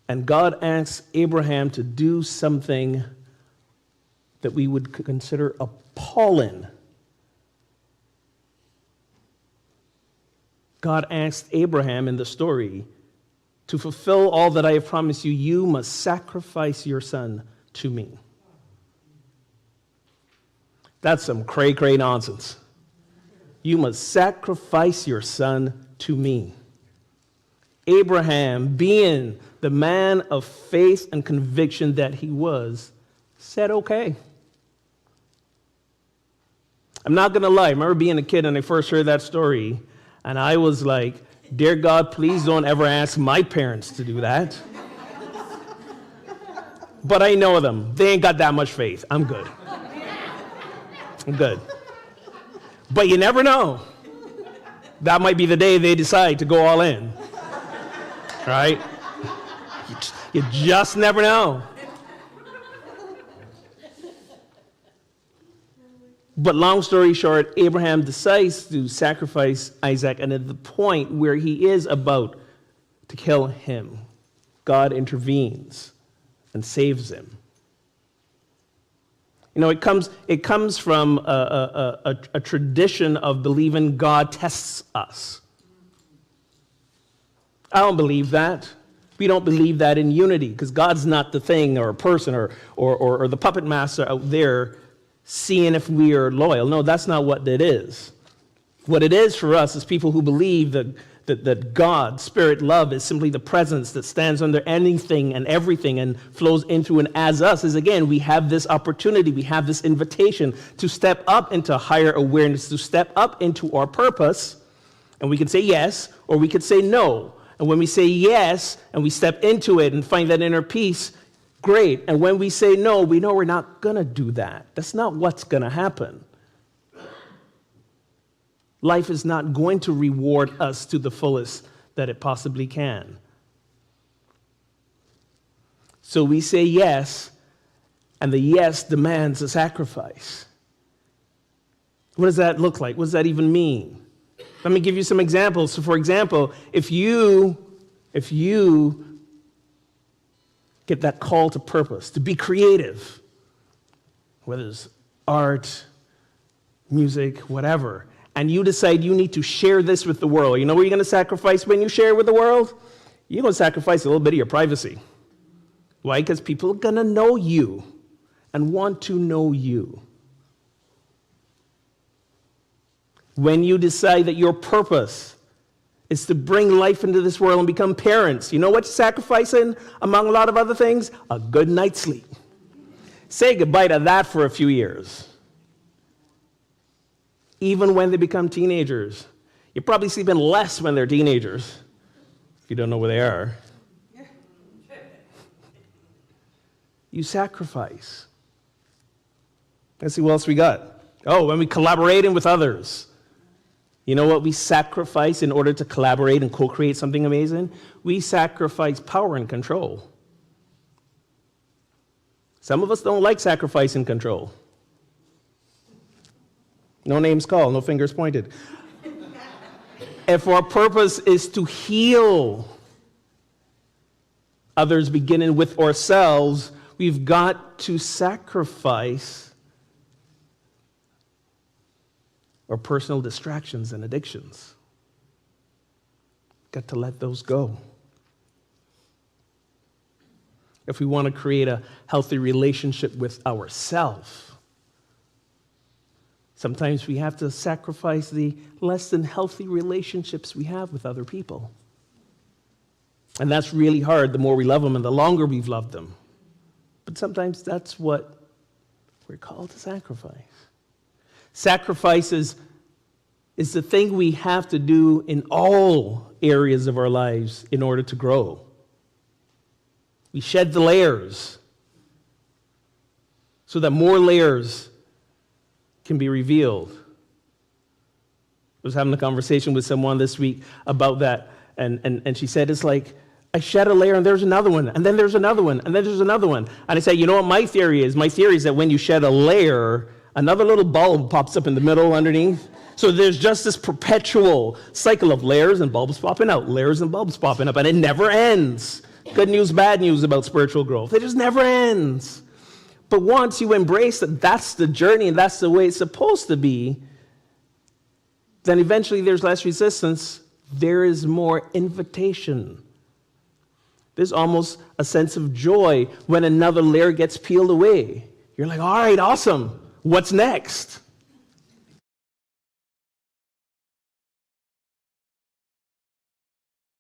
And God asks Abraham to do something that we would consider appalling. God asked Abraham in the story, to fulfill all that I have promised you, you must sacrifice your son to me. That's some cray-cray nonsense. You must sacrifice your son to me. Abraham, being the man of faith and conviction that he was, said, okay. I'm not going to lie. I remember being a kid and I first heard that story, and I was like, dear God, please don't ever ask my parents to do that. But I know them. They ain't got that much faith. I'm good. I'm good. But you never know. That might be the day they decide to go all in. Right? You just never know. But long story short, Abraham decides to sacrifice Isaac, and at the point where he is about to kill him, God intervenes and saves him. You know, it comes from a tradition of believing God tests us. I don't believe that. We don't believe that in unity, because God's not the thing or a person or the puppet master out there seeing if we are loyal. No, that's not what it is. What it is for us is people who believe that God, Spirit, love is simply the presence that stands under anything and everything and flows into and as us, is again, we have this opportunity, we have this invitation to step up into higher awareness, to step up into our purpose, and we can say yes, or we could say no. And when we say yes, and we step into it and find that inner peace, great. And when we say no, we know we're not going to do that. That's not what's going to happen. Life is not going to reward us to the fullest that it possibly can. So we say yes, and the yes demands a sacrifice. What does that look like? What does that even mean? Let me give you some examples. So for example, if you get that call to purpose, to be creative, whether it's art, music, whatever, and you decide you need to share this with the world, you know what you're going to sacrifice when you share it with the world? You're going to sacrifice a little bit of your privacy. Why? Because people are going to know you and want to know you. When you decide that your purpose is to bring life into this world and become parents, you know what you're sacrificing among a lot of other things? A good night's sleep. Say goodbye to that for a few years. Even when they become teenagers. You're probably sleeping less when they're teenagers, if you don't know where they are. You sacrifice. Let's see what else we got. Oh, when we collaborating with others. You know what we sacrifice in order to collaborate and co-create something amazing? We sacrifice power and control. Some of us don't like sacrifice and control. No names called, no fingers pointed. If our purpose is to heal others beginning with ourselves, we've got to sacrifice or personal distractions and addictions. Got to let those go. If we want to create a healthy relationship with ourselves, sometimes we have to sacrifice the less than healthy relationships we have with other people. And that's really hard the more we love them and the longer we've loved them. But sometimes that's what we're called to sacrifice. Sacrifice is the thing we have to do in all areas of our lives in order to grow. We shed the layers so that more layers can be revealed. I was having a conversation with someone this week about that, and she said, it's like, I shed a layer and there's another one, and then there's another one, and then there's another one. And I said, you know what my theory is? My theory is that when you shed a layer, another little bulb pops up in the middle underneath. So there's just this perpetual cycle of layers and bulbs popping out, layers and bulbs popping up, and it never ends. Good news, bad news about spiritual growth. It just never ends. But once you embrace that that's the journey and that's the way it's supposed to be, then eventually there's less resistance. There is more invitation. There's almost a sense of joy when another layer gets peeled away. You're like, all right, awesome. What's next?